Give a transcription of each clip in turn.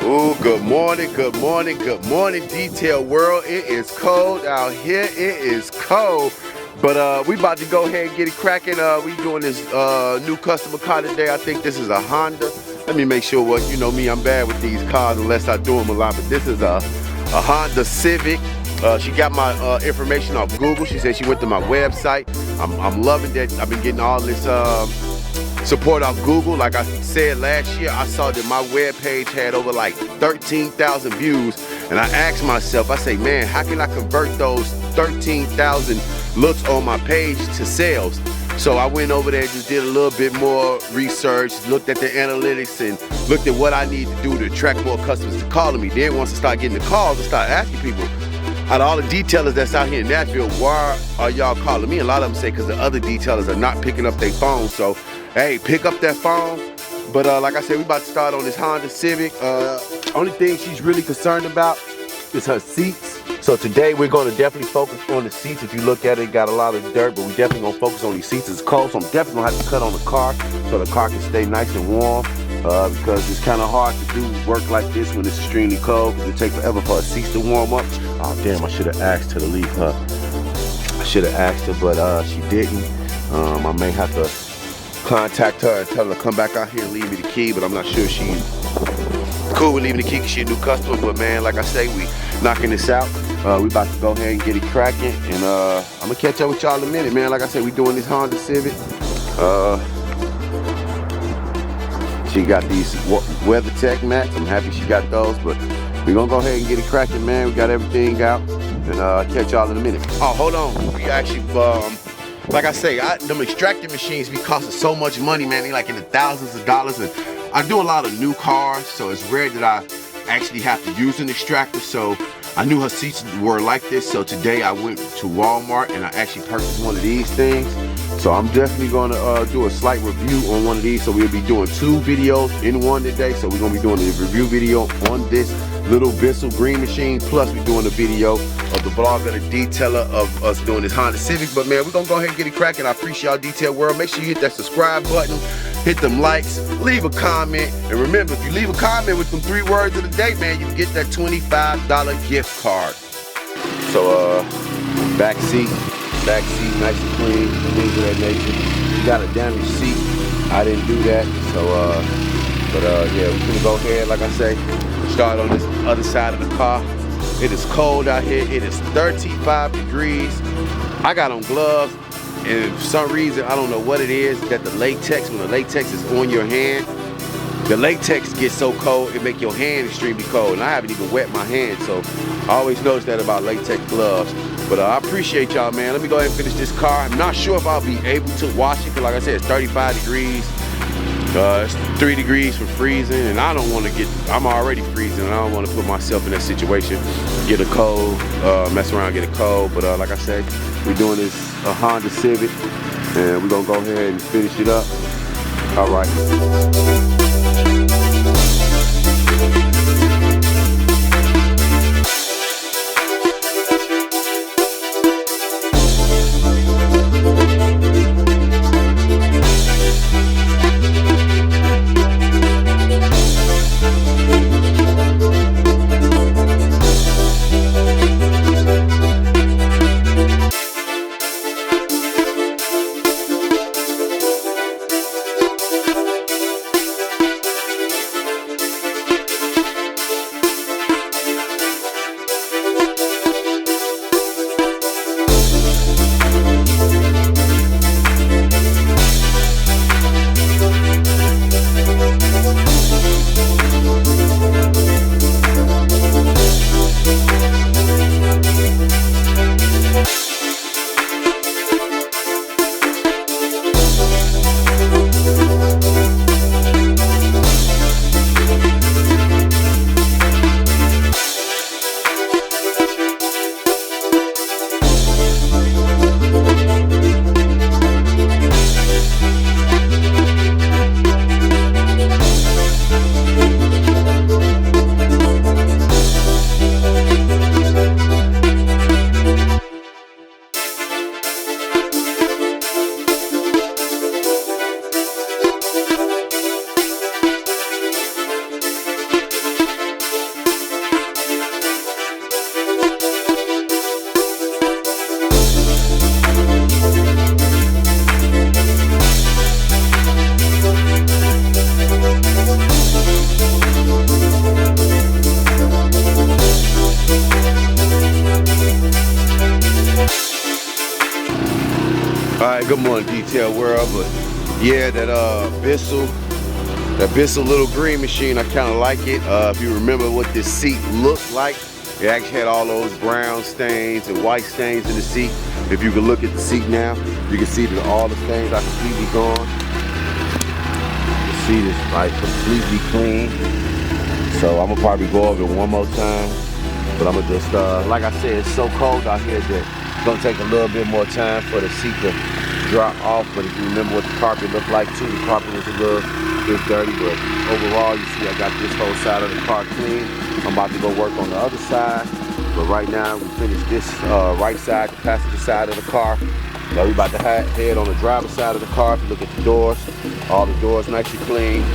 Ooh, good morning, good morning, good morning, detail world. It is cold out here. It is cold. But we about to go ahead and get it cracking. We doing this new customer car today. I think this is a Honda. Let me make sure what, you know me, I'm bad with these cars unless I do them a lot. But this is a Honda Civic. She got my information off Google. She said she went to my website. I'm loving that. I've been getting all this support off Google. Like I said last year, I saw that my web page had over like 13,000 views, and I asked myself, I say, man, how can I convert those 13,000 looks on my page to sales? So I went over there, just did a little bit more research, looked at the analytics, and looked at what I need to do to attract more customers to calling me. Then once I start getting the calls, I start asking people, out of all the detailers that's out here in Nashville, why are y'all calling me? A lot of them say because the other detailers are not picking up their phone. So hey, pick up that phone. But like I said, we about to start on this Honda Civic. Only thing she's really concerned about is her seats. So today we're going to definitely focus on the seats. If you look at it got a lot of dirt, but we definitely going to focus on these seats. It's cold, so I'm definitely going to have to cut on the car so the car can stay nice and warm, because it's kind of hard to do work like this when it's extremely cold, because it takes forever for her seats to warm up. Oh damn, I should have asked her to leave her. I should have asked her, but she didn't. I may have to contact her and tell her to come back out here and leave me the key, but I'm not sure she's cool with leaving the key because she's a new customer. But man, like I say, we knocking this out. We about to go ahead and get it cracking, and I'm gonna catch up with y'all in a minute, man. Like I said, we doing this Honda Civic. She got these WeatherTech mats. I'm happy she got those, but we're gonna go ahead and get it cracking, man. We got everything out, and catch y'all in a minute. Oh, hold on. We actually like I say, them extractor machines be costing so much money, man. They like in the thousands of dollars, and I do a lot of new cars, so it's rare that I actually have to use an extractor. So I knew her seats were like this, so today I went to Walmart and I actually purchased one of these things. So I'm definitely gonna do a slight review on one of these. So we'll be doing 2 videos in one today. So we're gonna be doing a review video on this little BISSELL green machine, plus we're doing a video of the vlogger, the detailer of us doing this Honda Civic. But man, we're gonna go ahead and get it cracking. I appreciate y'all, detail world. Make sure you hit that subscribe button, hit them likes, leave a comment, and remember, if you leave a comment with them 3 words of the day, man, you can get that $25 gift card. So back seat nice and clean, things of that nature. You got a damaged seat, I didn't do that. So yeah, we're gonna go ahead, like I say, start on this other side of the car. It is cold out here. It is 35 degrees. I got on gloves, and for some reason, I don't know what it is, that the latex, when the latex is on your hand, the latex gets so cold, it make your hand extremely cold. And I haven't even wet my hand, so I always notice that about latex gloves. But I appreciate y'all, man. Let me go ahead and finish this car. I'm not sure if I'll be able to wash it, because like I said, it's 35 degrees. It's 3 degrees from freezing, and I don't want to I'm already freezing, and I don't want to put myself in that situation, get a cold, mess around, get a cold. But like I say, we're doing this Honda Civic, and we're gonna go ahead and finish it up. All right. Good morning, detail world. But yeah, that Bissell little green machine, I kind of like it. If you remember what this seat looked like, it actually had all those brown stains and white stains in the seat. If you can look at the seat now, you can see that all the stains are completely gone. The seat is like completely clean. So I'm gonna probably go over it one more time. But I'm gonna just, like I said, it's so cold out here that it's gonna take a little bit more time for the seat to drop off. But if you remember what the carpet looked like too, the carpet was a little bit dirty. But overall, you see I got this whole side of the car clean. I'm about to go work on the other side. But right now, we finished this right side, the passenger side of the car. Now we about to head on the driver's side of the car. If you look at the doors, all the doors nicely clean.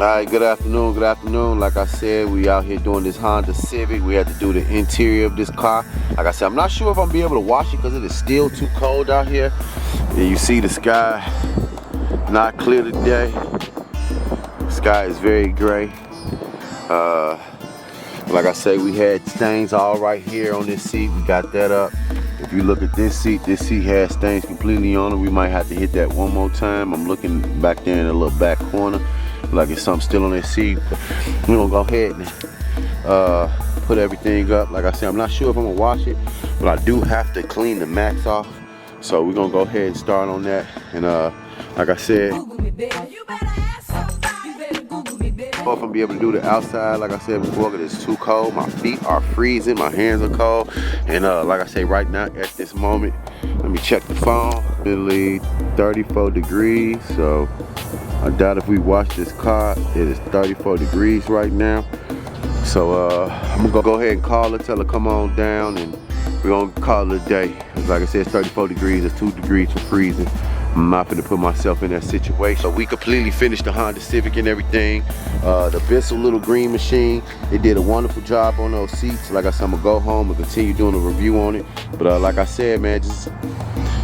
Alright, good afternoon, good afternoon. Like I said, we out here doing this Honda Civic. We had to do the interior of this car. Like I said, I'm not sure if I'm gonna be able to wash it because it is still too cold out here. And you see the sky not clear today. The sky is very gray. Like I say, we had stains all right here on this seat. We got that up. If you look at this seat has stains completely on it. We might have to hit that one more time. I'm looking back there in the little back corner, like it's something still on that seat. But we're gonna go ahead and put everything up. Like I said, I'm not sure if I'm gonna wash it, but I do have to clean the mats off. So we're gonna go ahead and start on that. And like I said, if I'm gonna be able to do the outside, like I said before, because it's too cold. My feet are freezing, my hands are cold. And like I say, right now at this moment, let me check the phone. Literally 34 degrees. So I doubt if we wash this car, it is 34 degrees right now. So I'm gonna go ahead and call her, tell her come on down, and we're gonna call it a day. Like I said, it's 34 degrees, it's 2 degrees from freezing. I'm not gonna put myself in that situation. So we completely finished the Honda Civic and everything. The BISSELL little green machine, they did a wonderful job on those seats. Like I said, I'm gonna go home and continue doing a review on it. But like I said, man, just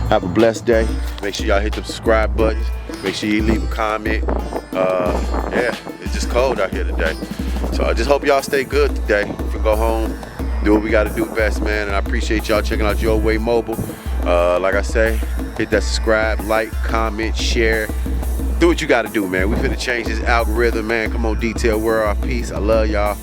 have a blessed day. Make sure y'all hit the subscribe button. Make sure you leave a comment. Yeah, it's just cold out here today. So I just hope y'all stay good today. We can go home, do what we gotta do best, man. And I appreciate y'all checking out Your Way Mobile. Like I say, hit that subscribe, like, comment, share. Do what you gotta do, man. We finna change this algorithm, man. Come on, Detail World. Peace. I love y'all.